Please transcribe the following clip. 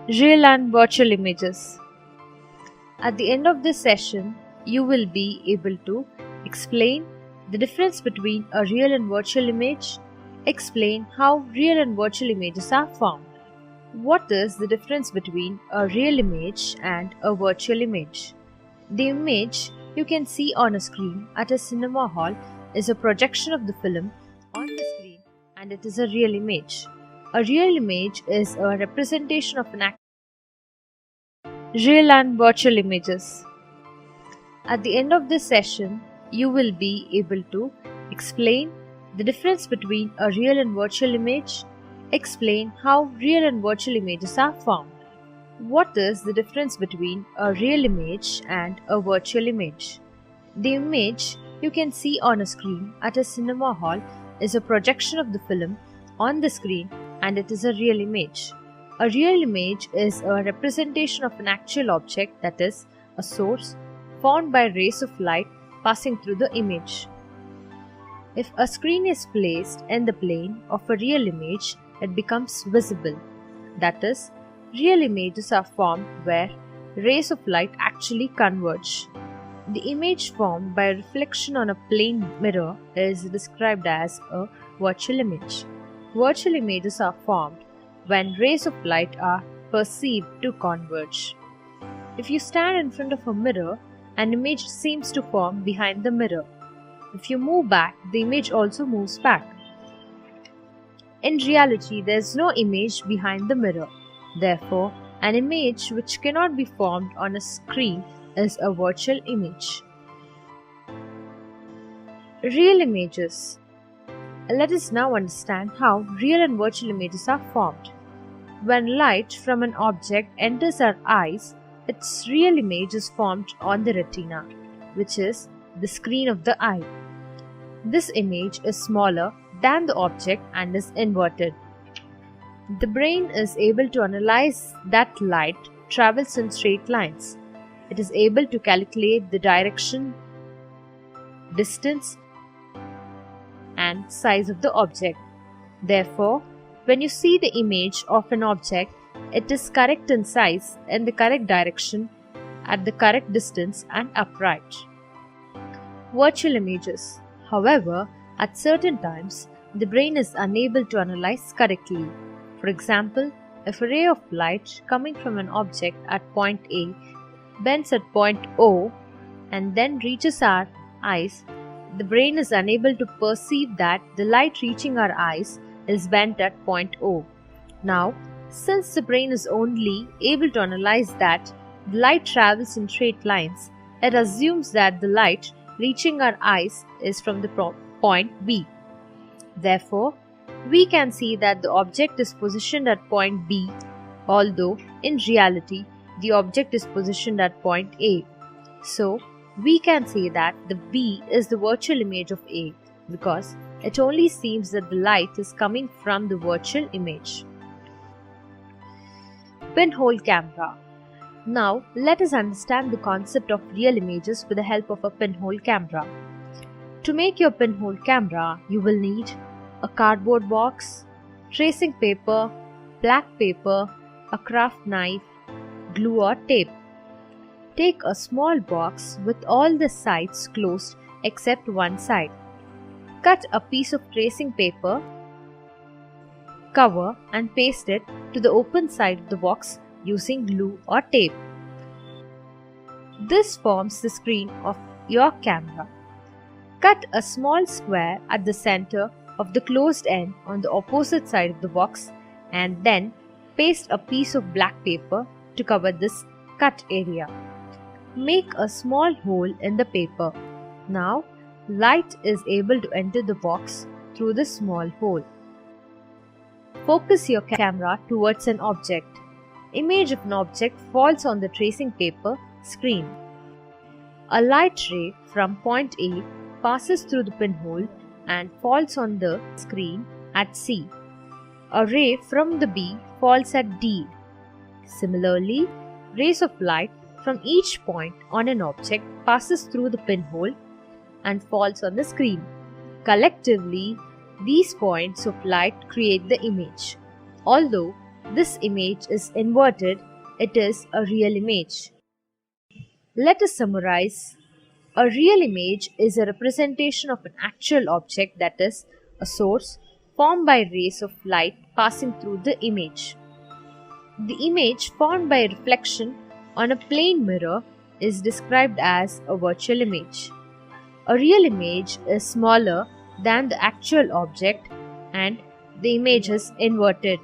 Real and virtual images. At the end of this session, you will be able to explain the difference between a real and virtual image, explain how real and virtual images are formed. What is the difference between a real image and a virtual image? The image you can see on a screen at a cinema hall is a projection of the film on the screen, and it is a real image. A real image is a representation of an real and virtual images. At the end of this session, you will be able to explain the difference between a real and virtual image, explain how real and virtual images are formed. What is the difference between a real image and a virtual image? The image you can see on a screen at a cinema hall is a projection of the film on the screen, and it is a real image. A real image is a representation of an actual object, that is, a source, formed by rays of light passing through the image. If a screen is placed in the plane of a real image, it becomes visible. That is, real images are formed where rays of light actually converge. The image formed by reflection on a plane mirror is described as a virtual image. Virtual images are formed when rays of light are perceived to converge. If you stand in front of a mirror, an image seems to form behind the mirror. If you move back, the image also moves back. In reality, there is no image behind the mirror. Therefore, an image which cannot be formed on a screen is a virtual image. Real images. Let us now understand how real and virtual images are formed. When light from an object enters our eyes, its real image is formed on the retina, which is the screen of the eye. This image is smaller than the object and is inverted. The brain is able to analyze that light travels in straight lines. It is able to calculate the direction, distance, and size of the object. Therefore, when you see the image of an object, it is correct in size, in the correct direction, at the correct distance, and upright. Virtual images. However, at certain times, the brain is unable to analyze correctly. For example, if a ray of light coming from an object at point A bends at point O and then reaches our eyes, the brain is unable to perceive that the light reaching our eyes is bent at point O. Now, since the brain is only able to analyze that the light travels in straight lines, it assumes that the light reaching our eyes is from the point B. Therefore, we can see that the object is positioned at point B, although in reality the object is positioned at point A. So, we can say that the B is the virtual image of A because it only seems that the light is coming from the virtual image. Pinhole camera. Now, let us understand the concept of real images with the help of a pinhole camera. To make your pinhole camera, you will need a cardboard box, tracing paper, black paper, a craft knife, glue or tape. Take a small box with all the sides closed except one side. Cut a piece of tracing paper, cover and paste it to the open side of the box using glue or tape. This forms the screen of your camera. Cut a small square at the center of the closed end on the opposite side of the box and then paste a piece of black paper to cover this cut area. Make a small hole in the paper. Now, light is able to enter the box through the small hole. Focus your camera towards an object. Image of an object falls on the tracing paper screen. A light ray from point A passes through the pinhole and falls on the screen at C. A ray from the B falls at D. Similarly, rays of light from each point on an object passes through the pinhole and falls on the screen. Collectively, these points of light create the image. Although this image is inverted, it is a real image. Let us summarize. A real image is a representation of an actual object, that is, a source, formed by rays of light passing through the image. The image formed by reflection on a plane mirror is described as a virtual image. A real image is smaller than the actual object and the image is inverted.